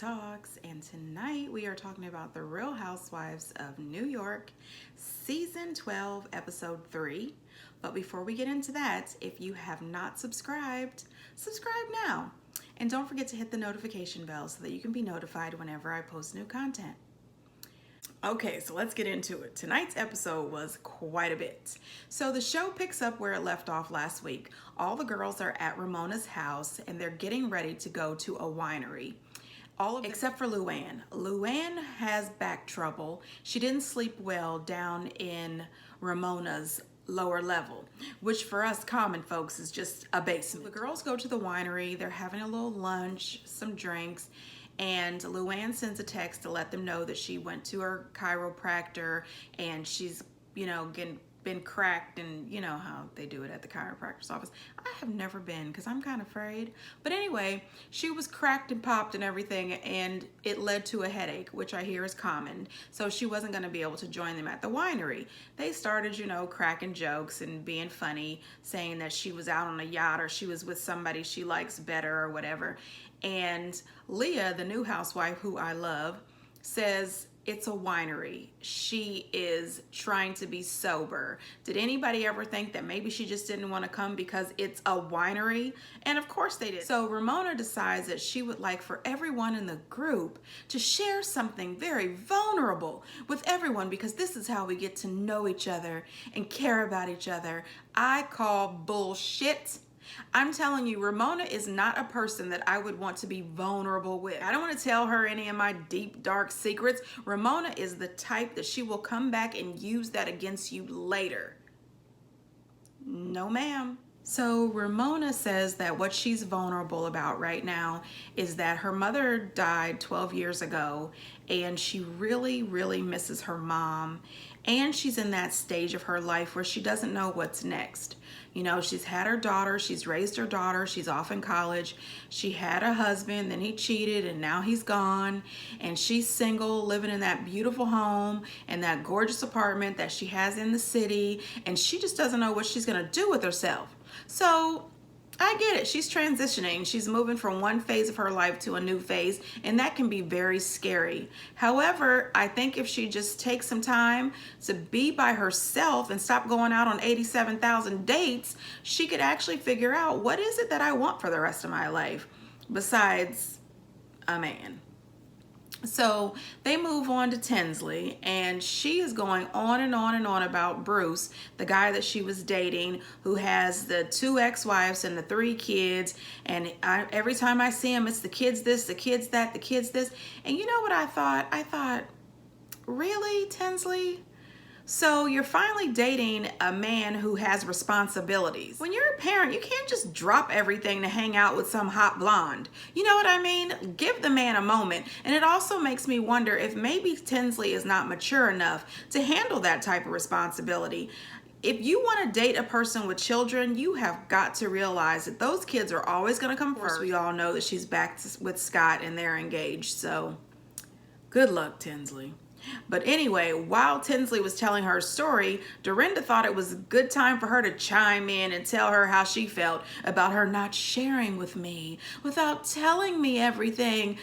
Talks, and tonight we are talking about The Real Housewives of New York, Season 12, Episode 3. But before we get into that, if you have not subscribed, subscribe now. And don't forget to hit the notification bell so that you can be notified whenever I post new content. Okay, so let's get into it. Tonight's episode was quite a bit. So the show picks up where it left off last week. All the girls are at Ramona's house and they're getting ready to go to a winery. Except for Luann. Luann has back trouble. She didn't sleep well down in Ramona's lower level, which for us common folks is just a basement. The girls go to the winery. They're having a little lunch, some drinks, and Luann sends a text to let them know that she went to her chiropractor and she's, been cracked, and you know how they do it at the chiropractor's office. I have never been because I'm kind of afraid. But anyway, she was cracked and popped and everything, and it led to a headache, which I hear is common. So she wasn't going to be able to join them at the winery. They started, cracking jokes and being funny, saying that she was out on a yacht or she was with somebody she likes better or whatever. And Leah, the new housewife who I love, says it's a winery. She is trying to be sober. Did anybody ever think that maybe she just didn't want to come because it's a winery? And of course they did. So Ramona decides that she would like for everyone in the group to share something very vulnerable with everyone, because this is how we get to know each other and care about each other. I call bullshit. I'm telling you, Ramona is not a person that I would want to be vulnerable with. I don't want to tell her any of my deep, dark secrets. Ramona is the type that she will come back and use that against you later. No, ma'am. So Ramona says that what she's vulnerable about right now is that her mother died 12 years ago, and she really, really misses her mom. And she's in that stage of her life where she doesn't know what's next. She's had her daughter, she's raised her daughter, she's off in college. She had a husband, then he cheated, and now he's gone. And she's single, living in that beautiful home and that gorgeous apartment that she has in the city. And she just doesn't know what she's gonna do with herself. So I get it. She's transitioning. She's moving from one phase of her life to a new phase, and that can be very scary. However, I think if she just takes some time to be by herself and stop going out on 87,000 dates, she could actually figure out, what is it that I want for the rest of my life besides a man? So they move on to Tinsley, and she is going on and on and on about Bruce, the guy that she was dating, who has the 2 ex-wives and the 3 kids. And every time I see him, it's the kids this, the kids that, the kids this. And you know what I thought? I thought, really, Tinsley? So you're finally dating a man who has responsibilities. When you're a parent, you can't just drop everything to hang out with some hot blonde. You know what I mean? Give the man a moment. And it also makes me wonder if maybe Tinsley is not mature enough to handle that type of responsibility. If you want to date a person with children, you have got to realize that those kids are always going to come first. We all know that she's back with Scott and they're engaged. So good luck, Tinsley. But anyway, while Tinsley was telling her story, Dorinda thought it was a good time for her to chime in and tell her how she felt about her not sharing with me without telling me everything.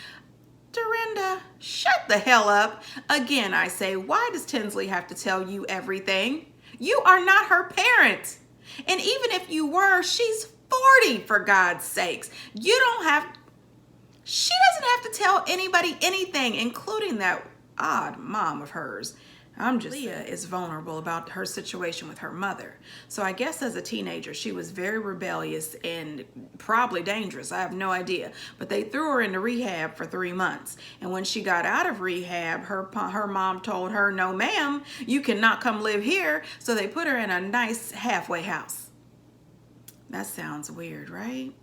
Dorinda, shut the hell up. Again, I say, why does Tinsley have to tell you everything? You are not her parent. And even if you were, she's 40, for God's sakes. She doesn't have to tell anybody anything, including that odd mom of hers. Leah is vulnerable about her situation with her mother. So I guess as a teenager, she was very rebellious and probably dangerous. I have no idea. But they threw her into rehab for 3 months. And when she got out of rehab, her mom told her, no ma'am, you cannot come live here. So they put her in a nice halfway house. That sounds weird, right?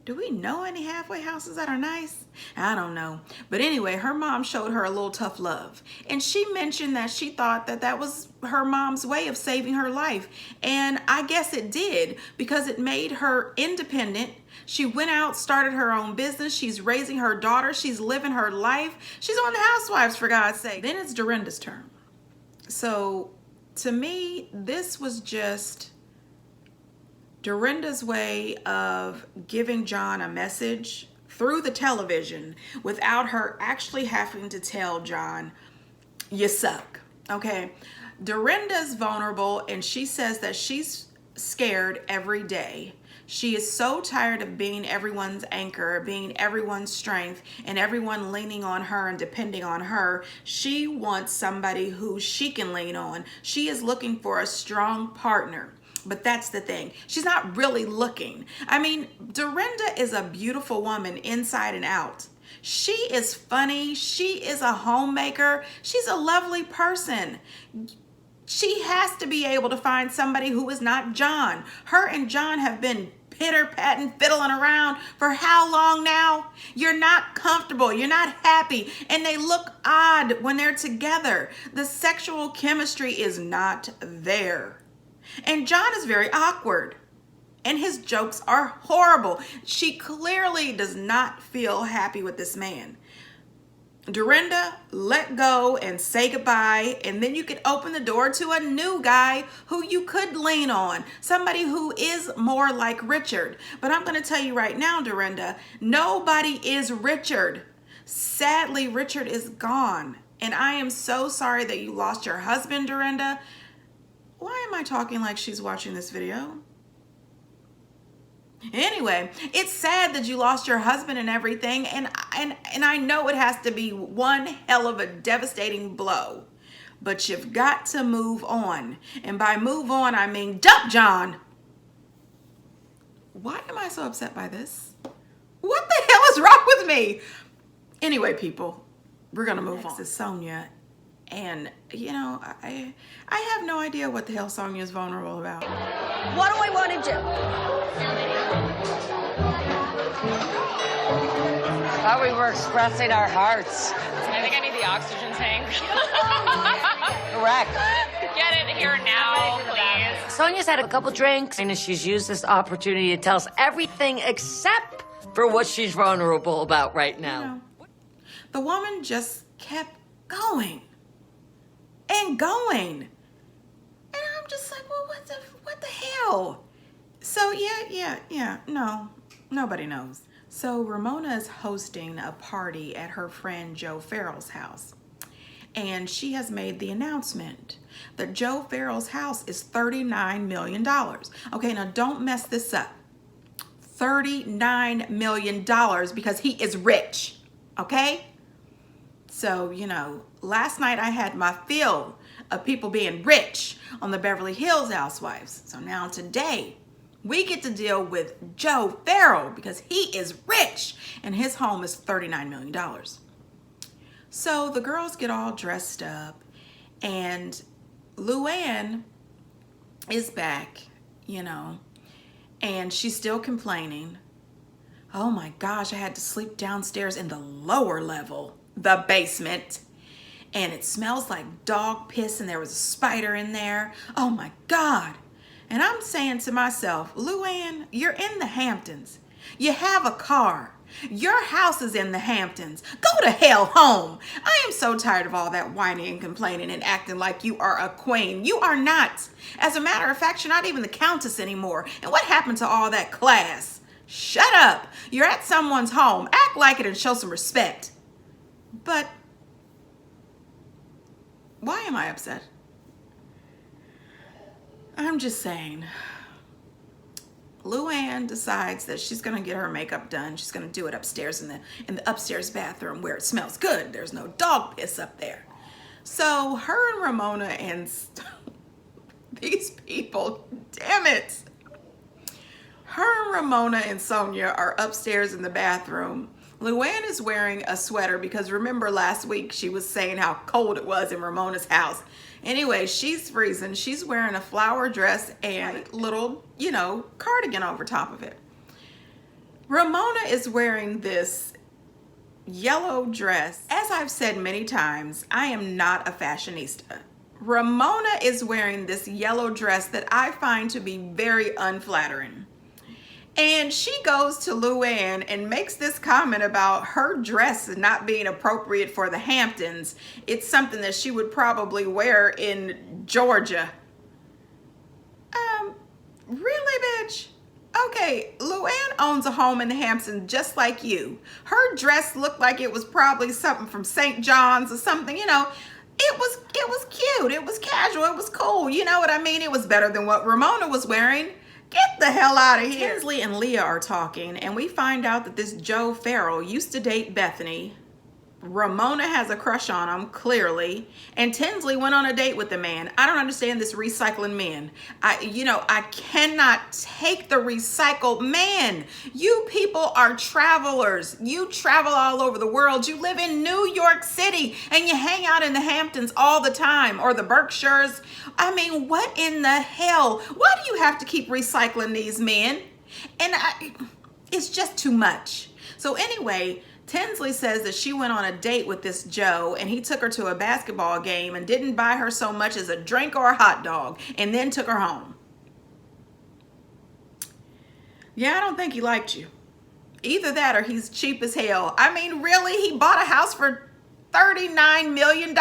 Do we know any halfway houses that are nice? I don't know. But anyway, her mom showed her a little tough love. And she mentioned that she thought that that was her mom's way of saving her life. And I guess it did, because it made her independent. She went out, started her own business. She's raising her daughter. She's living her life. She's on the Housewives, for God's sake. Then it's Dorinda's turn. So to me, this was just Dorinda's way of giving John a message through the television without her actually having to tell John, you suck, okay? Dorinda's vulnerable, and she says that she's scared every day. She is so tired of being everyone's anchor, being everyone's strength, and everyone leaning on her and depending on her. She wants somebody who she can lean on. She is looking for a strong partner. But that's the thing. She's not really looking. I mean, Dorinda is a beautiful woman inside and out. She is funny. She is a homemaker. She's a lovely person. She has to be able to find somebody who is not John. Her and John have been pitter-patting, fiddling around for how long now? You're not comfortable. You're not happy. And they look odd when they're together. The sexual chemistry is not there. And John is very awkward. And his jokes are horrible. She clearly does not feel happy with this man. Dorinda, let go and say goodbye, and then you could open the door to a new guy who you could lean on, somebody who is more like Richard. But I'm going to tell you right now, Dorinda, nobody is Richard. Sadly, Richard is gone, and I am so sorry that you lost your husband, Dorinda. Why am I talking like she's watching this video? Anyway, it's sad that you lost your husband and everything, and I know it has to be one hell of a devastating blow, but you've got to move on. And by move on, I mean dump John. Why am I so upset by this? What the hell is wrong with me? Anyway, people, we're gonna move on. This is Sonia, and you know, I have no idea what the hell Sonia is vulnerable about. What do I want to do? Thought we were expressing our hearts. I think I need the oxygen tank. Correct. Get it here now, please. Sonia's had a couple drinks, and she's used this opportunity to tell us everything except for what she's vulnerable about right now. You know, the woman just kept going and going. And I'm just like, well, what the hell? So no, nobody knows. So Ramona is hosting a party at her friend Joe Farrell's house. And she has made the announcement that Joe Farrell's house is $39 million. Okay, now don't mess this up. $39 million because he is rich, okay? So, you know, last night I had my fill of people being rich on the Beverly Hills Housewives. So now today, we get to deal with Joe Farrell because he is rich and his home is $39 million. So the girls get all dressed up and Luann is back, you know, and she's still complaining. Oh my gosh, I had to sleep downstairs in the lower level, the basement. And it smells like dog piss and there was a spider in there. Oh my God. And I'm saying to myself, Luann, you're in the Hamptons. You have a car. Your house is in the Hamptons. Go to hell home. I am so tired of all that whining and complaining and acting like you are a queen. You are not. As a matter of fact, you're not even the countess anymore. And what happened to all that class? Shut up. You're at someone's home. Act like it and show some respect. But why am I upset? I'm just saying, Luann decides that she's gonna get her makeup done. She's gonna do it upstairs in the upstairs bathroom where it smells good. There's no dog piss up there. So her and Ramona and these people, damn it. Her and Ramona and Sonia are upstairs in the bathroom. Luann is wearing a sweater because remember last week she was saying how cold it was in Ramona's house. Anyway, she's freezing. She's wearing a flower dress and little, you know, cardigan over top of it. Ramona is wearing this yellow dress. As I've said many times, I am not a fashionista. Ramona is wearing this yellow dress that I find to be very unflattering. And she goes to Luann and makes this comment about her dress not being appropriate for the Hamptons. It's something that she would probably wear in Georgia. Really, bitch? Okay, Luann, Luann owns a home in the Hamptons just like you. Her dress looked like it was probably something from St. John's or something, you know. It was cute, it was casual, it was cool, you know what I mean? It was better than what Ramona was wearing. Get the hell out of here. Tinsley and Leah are talking, and we find out that this Joe Farrell used to date Bethany. Ramona has a crush on him, clearly, and Tinsley went on a date with the man. I don't understand this recycling men. I cannot take the recycled man. You people are travelers. You travel all over the world. You live in New York City, and you hang out in the Hamptons all the time, or the Berkshires. I mean, what in the hell? Why do you have to keep recycling these men? And it's just too much. So anyway, Tinsley says that she went on a date with this Joe, and he took her to a basketball game and didn't buy her so much as a drink or a hot dog, and then took her home. Yeah, I don't think he liked you. Either that or he's cheap as hell. I mean, really? He bought a house for $39 million.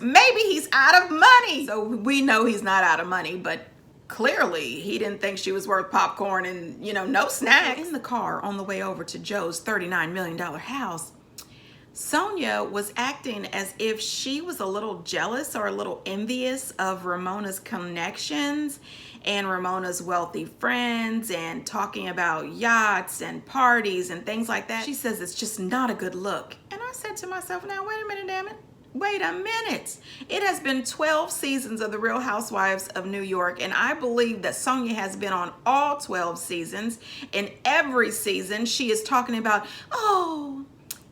Maybe he's out of money. So we know he's not out of money, but clearly he didn't think she was worth popcorn and, no snacks. In the car on the way over to Joe's $39 million house, Sonia was acting as if she was a little jealous or a little envious of Ramona's connections and Ramona's wealthy friends, and talking about yachts and parties and things like that. She says it's just not a good look. And I said to myself, now wait a minute, damn it. Wait a minute. It has been 12 seasons of The Real Housewives of New York, and I believe that Sonia has been on all 12 seasons. In every season, she is talking about, oh,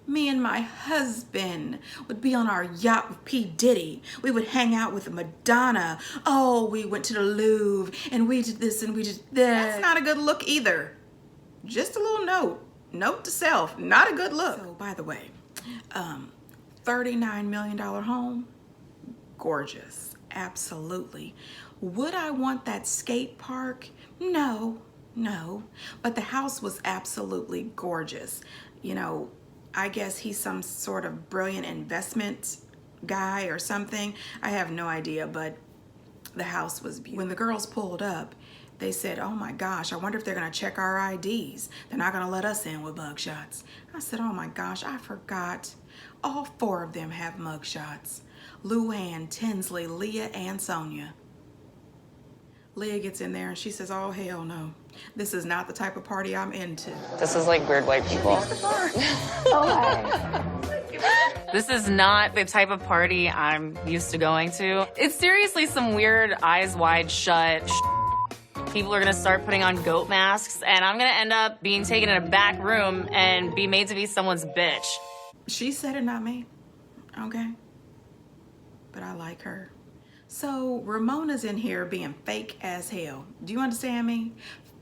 me and my husband would be on our yacht with P. Diddy. We would hang out with Madonna. Oh, we went to the Louvre, and we did this and we did that. That's not a good look either. Just a little note to self, not a good look. So, by the way, $39 million home, gorgeous, absolutely. Would I want that skate park? No, but the house was absolutely gorgeous. I guess he's some sort of brilliant investment guy or something. I have no idea, but the house was beautiful. When the girls pulled up, they said, oh my gosh, I wonder if they're gonna check our IDs. They're not gonna let us in with mugshots. I said, oh my gosh, I forgot. All 4 of them have mugshots. Luann, Tinsley, Leah, and Sonia. Leah gets in there and she says, oh hell no. This is not the type of party I'm into. This is like weird white people. This is not the type of party I'm used to going to. It's seriously some weird eyes wide shut. People are gonna start putting on goat masks, and I'm gonna end up being taken in a back room and be made to be someone's bitch. She said it, not me. Okay. But I like her. So Ramona's in here being fake as hell. Do you understand me?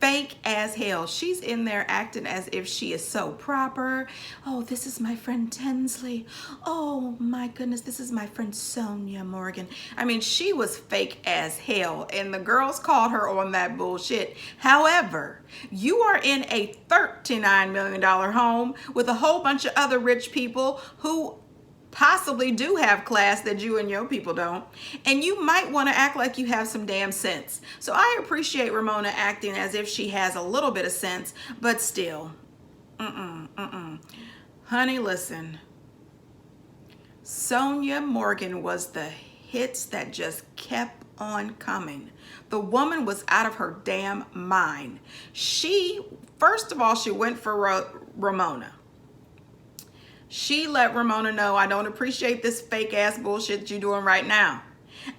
Fake as hell. She's in there acting as if she is so proper. Oh, this is my friend Tinsley. Oh my goodness, this is my friend Sonia Morgan. I mean, she was fake as hell, and the girls called her on that bullshit. However, you are in a $39 million home with a whole bunch of other rich people who possibly do have class that you and your people don't, and you might want to act like you have some damn sense. So I appreciate Ramona acting as if she has a little bit of sense, but still, honey, listen, Sonia Morgan was the hits that just kept on coming. The woman was out of her damn mind. First of all, she went for Ramona. She let Ramona know, I don't appreciate this fake ass bullshit that you're doing right now.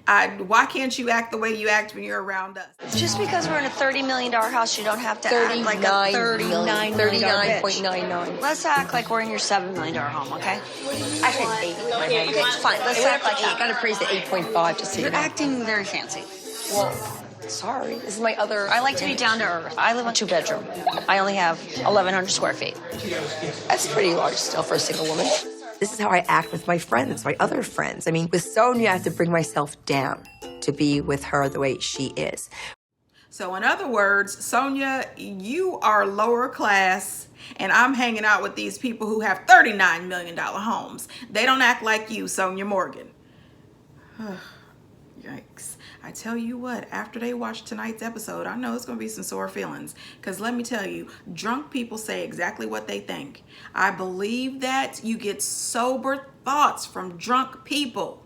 Why can't you act the way you act when you're around us? Just because we're in a $30 million house, you don't have to act like a $39.99. Let's act like we're in your $7 million home, okay? I think 8. Okay, fine. Let's act like I gotta praise the 8.5 to see. You're acting very fancy. Well, sorry. This is my other. I like to be down to earth. I live in a 2-bedroom. I only have 1,100 square feet. That's pretty large still for a single woman. This is how I act with my friends, my other friends. I mean, with Sonia, I have to bring myself down to be with her the way she is. So in other words, Sonia, you are lower class, and I'm hanging out with these people who have $39 million homes. They don't act like you, Sonia Morgan. Yikes. I tell you what, after they watch tonight's episode, I know it's going to be some sore feelings. Because let me tell you, drunk people say exactly what they think. I believe that you get sober thoughts from drunk people.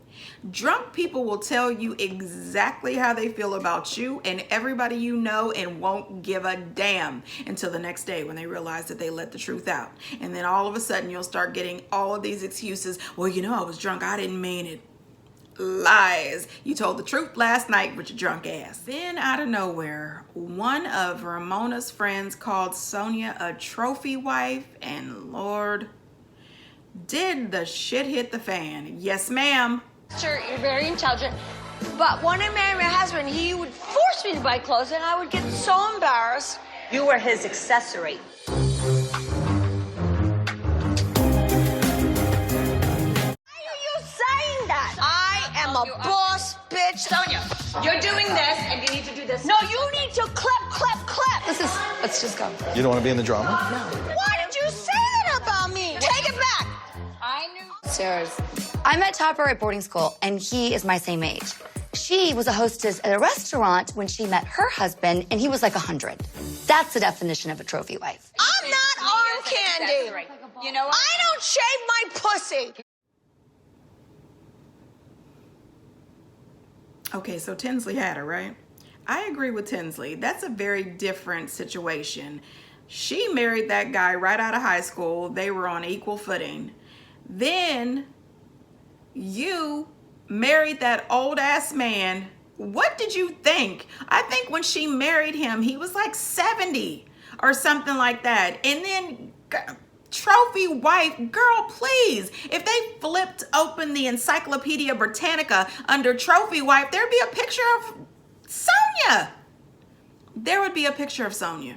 Drunk people will tell you exactly how they feel about you and everybody you know and won't give a damn until the next day when they realize that they let the truth out. And then all of a sudden you'll start getting all of these excuses. Well, you know, I was drunk. I didn't mean it. Lies. You told the truth last night with your drunk ass. Then out of nowhere, one of Ramona's friends called Sonia a trophy wife, and Lord, did the shit hit the fan. Yes, ma'am. Sure, you're very intelligent. But when I married my husband, he would force me to buy clothes, and I would get so embarrassed. You were his accessory. I'm a boss, bitch. Sonia, you're doing this, and you need to do this. No, you need to clap. Let's just go. You don't want to be in the drama? Why did you say that about me? Take it back. I knew. Stairs. I met Topper at boarding school, and he is my same age. She was a hostess at a restaurant when she met her husband, and he was like 100. That's the definition of a trophy wife. I'm not arm candy. You know what? I don't shave my pussy. Okay, so Tinsley had her, right? I agree with Tinsley. That's a very different situation. She married that guy right out of high school. They were on equal footing. Then you married that old ass man. What did you think? I think when she married him, he was like 70 or something like that. And then trophy wife, girl, please. If they flipped open the Encyclopedia Britannica under trophy wife, there'd be a picture of Sonia. There would be a picture of Sonia.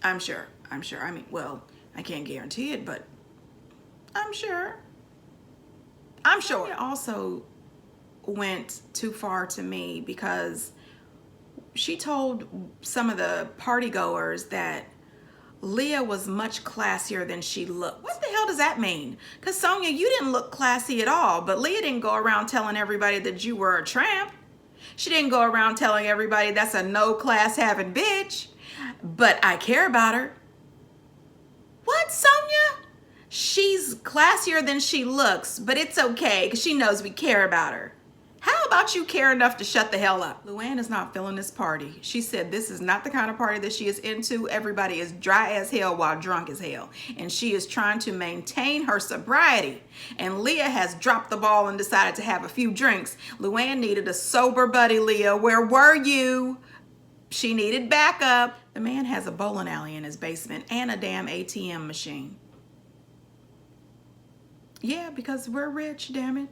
I'm sure. I mean, well, I can't guarantee it, but I'm sure. Sonia also went too far to me because she told some of the party goers that Leah was much classier than she looked. What the hell does that mean? Because Sonia, you didn't look classy at all, but Leah didn't go around telling everybody that you were a tramp. She didn't go around telling everybody that's a no class having bitch, but I care about her. What, Sonia? She's classier than she looks, but it's okay because she knows we care about her. How about you care enough to shut the hell up? Luann is not feeling this party. She said this is not the kind of party that she is into. Everybody is dry as hell while drunk as hell. And she is trying to maintain her sobriety. And Leah has dropped the ball and decided to have a few drinks. Luann needed a sober buddy, Leah. Where were you? She needed backup. The man has a bowling alley in his basement and a damn ATM machine. Yeah, because we're rich, damn it.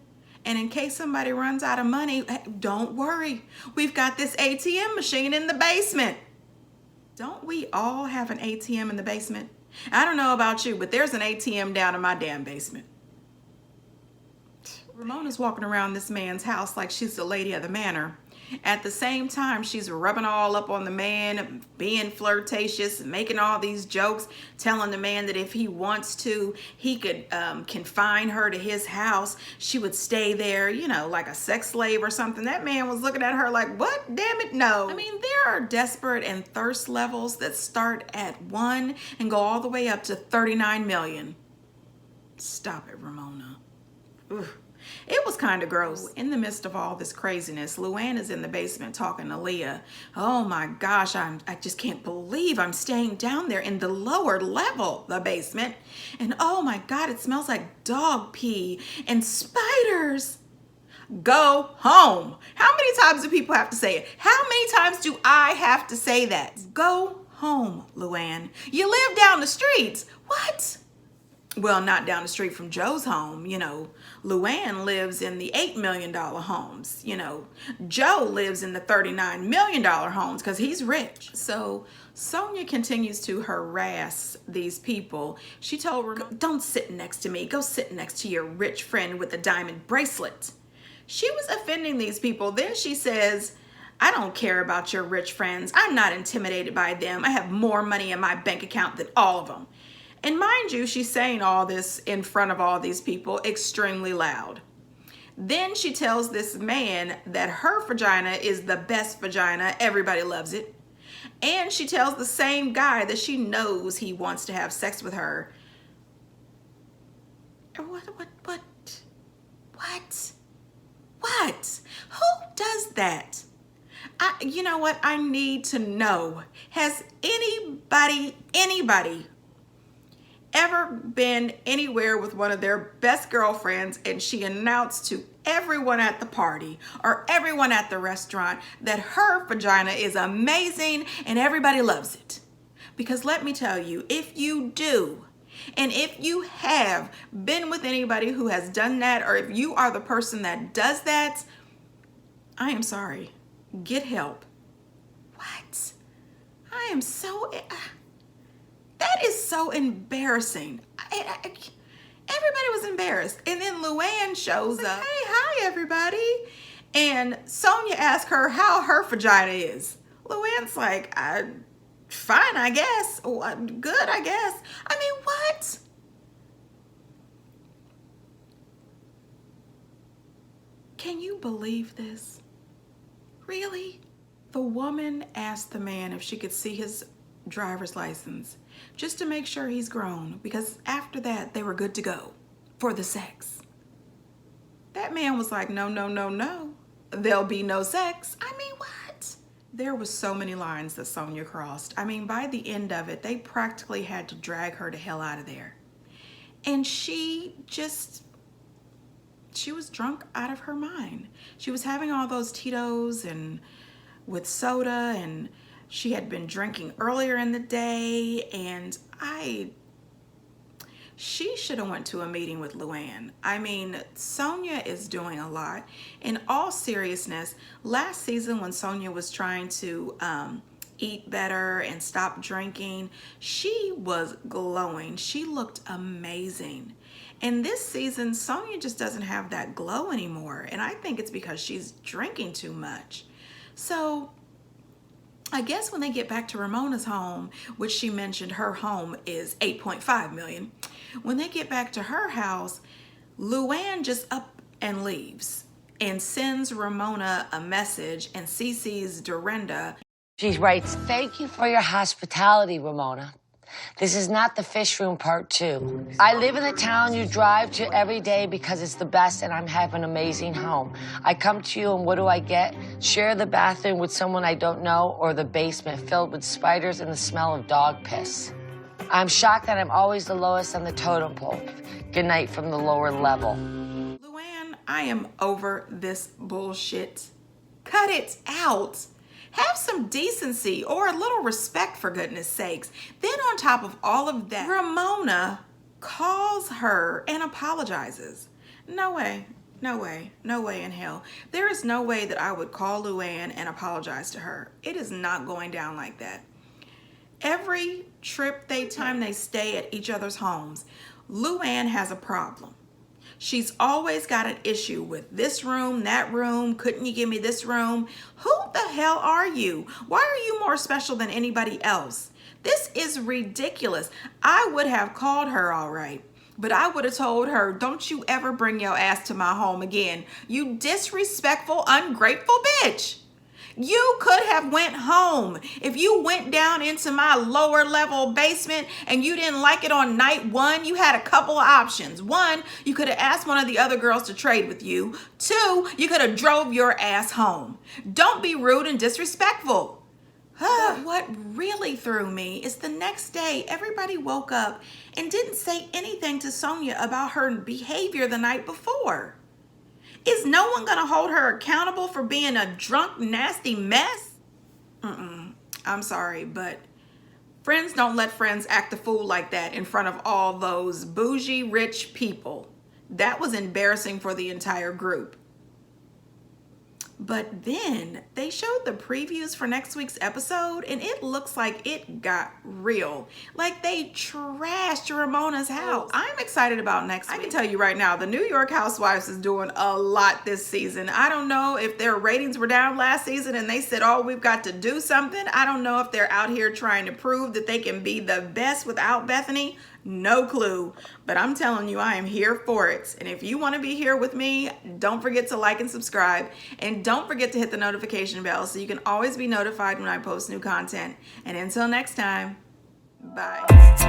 And in case somebody runs out of money, don't worry. We've got this ATM machine in the basement. Don't we all have an ATM in the basement? I don't know about you, but there's an ATM down in my damn basement. Ramona's walking around this man's house like she's the lady of the manor. At the same time, she's rubbing all up on the man, being flirtatious, making all these jokes, telling the man that if he wants to, he could confine her to his house. She would stay there, you know, like a sex slave or something. That man was looking at her like, what? Damn it, no. I mean, there are desperate and thirst levels that start at 1 and go all the way up to 39 million. Stop it, Ramona. Ugh. It was kind of gross. In the midst of all this craziness, Luann is in the basement talking to Leah. Oh my gosh, I just can't believe I'm staying down there in the lower level, the basement. And oh my God, it smells like dog pee and spiders. Go home. How many times do people have to say it? How many times do I have to say that? Go home, Luann. You live down the street. What? Well, not down the street from Joe's home, you know. Luann lives in the $8 million homes, you know. Joe lives in the $39 million homes because he's rich. So Sonia continues to harass these people. She told her, don't sit next to me. Go sit next to your rich friend with a diamond bracelet. She was offending these people. Then she says, I don't care about your rich friends. I'm not intimidated by them. I have more money in my bank account than all of them. And mind you, she's saying all this in front of all these people extremely loud. Then she tells this man that her vagina is the best vagina. Everybody loves it. And she tells the same guy that she knows he wants to have sex with her. What? Who does that? You know what? I need to know. Has anybody ever been anywhere with one of their best girlfriends and she announced to everyone at the party or everyone at the restaurant that her vagina is amazing and everybody loves it? Because let me tell you, if you do, and if you have been with anybody who has done that, or if you are the person that does that, I am sorry. Get help. What? I am so... That is so embarrassing. Everybody was embarrassed. And then Luann shows up. Hey, hi, everybody. And Sonia asks her how her vagina is. Luann's like, fine, I guess. Good, I guess. I mean, what? Can you believe this? Really? The woman asked the man if she could see his driver's license just to make sure he's grown, because after that they were good to go for the sex. That man was like, no, no, no, no. There'll be no sex. I mean, what? There was so many lines that Sonia crossed. I mean, by the end of it, they practically had to drag her the hell out of there. And she was drunk out of her mind. She was having all those Tito's and with soda, and she had been drinking earlier in the day, and she should have went to a meeting with Luann. I mean, Sonia is doing a lot. In all seriousness, last season when Sonia was trying to eat better and stop drinking, she was glowing. She looked amazing. And this season, Sonia just doesn't have that glow anymore. And I think it's because she's drinking too much. So I guess when they get back to Ramona's home, which she mentioned her home is $8.5 million. When they get back to her house, Luann just up and leaves and sends Ramona a message and CC's Dorinda. She writes, "Thank you for your hospitality, Ramona. This is not the fish room part 2. I live in the town you drive to every day because it's the best and I'm having an amazing home. I come to you and what do I get? Share the bathroom with someone I don't know or the basement filled with spiders and the smell of dog piss. I'm shocked that I'm always the lowest on the totem pole. Good night from the lower level." Luann, I am over this bullshit. Cut it out. Have some decency or a little respect, for goodness sakes. Then on top of all of that, Ramona calls her and apologizes. No way, no way, no way in hell. There is no way that I would call Luann and apologize to her. It is not going down like that. Every time they stay at each other's homes, Luann has a problem. She's always got an issue with this room, that room. Couldn't you give me this room? Who the hell are you? Why are you more special than anybody else? This is ridiculous. I would have called her all right, but I would have told her, don't you ever bring your ass to my home again. You disrespectful, ungrateful bitch. You could have went home. If you went down into my lower level basement and you didn't like it on night 1, you had a couple of options. 1, you could have asked one of the other girls to trade with you. 2, you could have drove your ass home. Don't be rude and disrespectful. But what really threw me is the next day, everybody woke up and didn't say anything to Sonia about her behavior the night before. Is no one gonna hold her accountable for being a drunk, nasty mess? I'm sorry, but friends don't let friends act a fool like that in front of all those bougie, rich people. That was embarrassing for the entire group. But then they showed the previews for next week's episode and it looks like it got real. Like they trashed Ramona's house. I'm excited about next week. I can tell you right now, the New York Housewives is doing a lot this season. I don't know if their ratings were down last season and they said, oh, we've got to do something. I don't know if they're out here trying to prove that they can be the best without Bethany. No clue, but I'm telling you, I am here for it. And if you want to be here with me, don't forget to like and subscribe. And don't forget to hit the notification bell so you can always be notified when I post new content. And until next time, bye.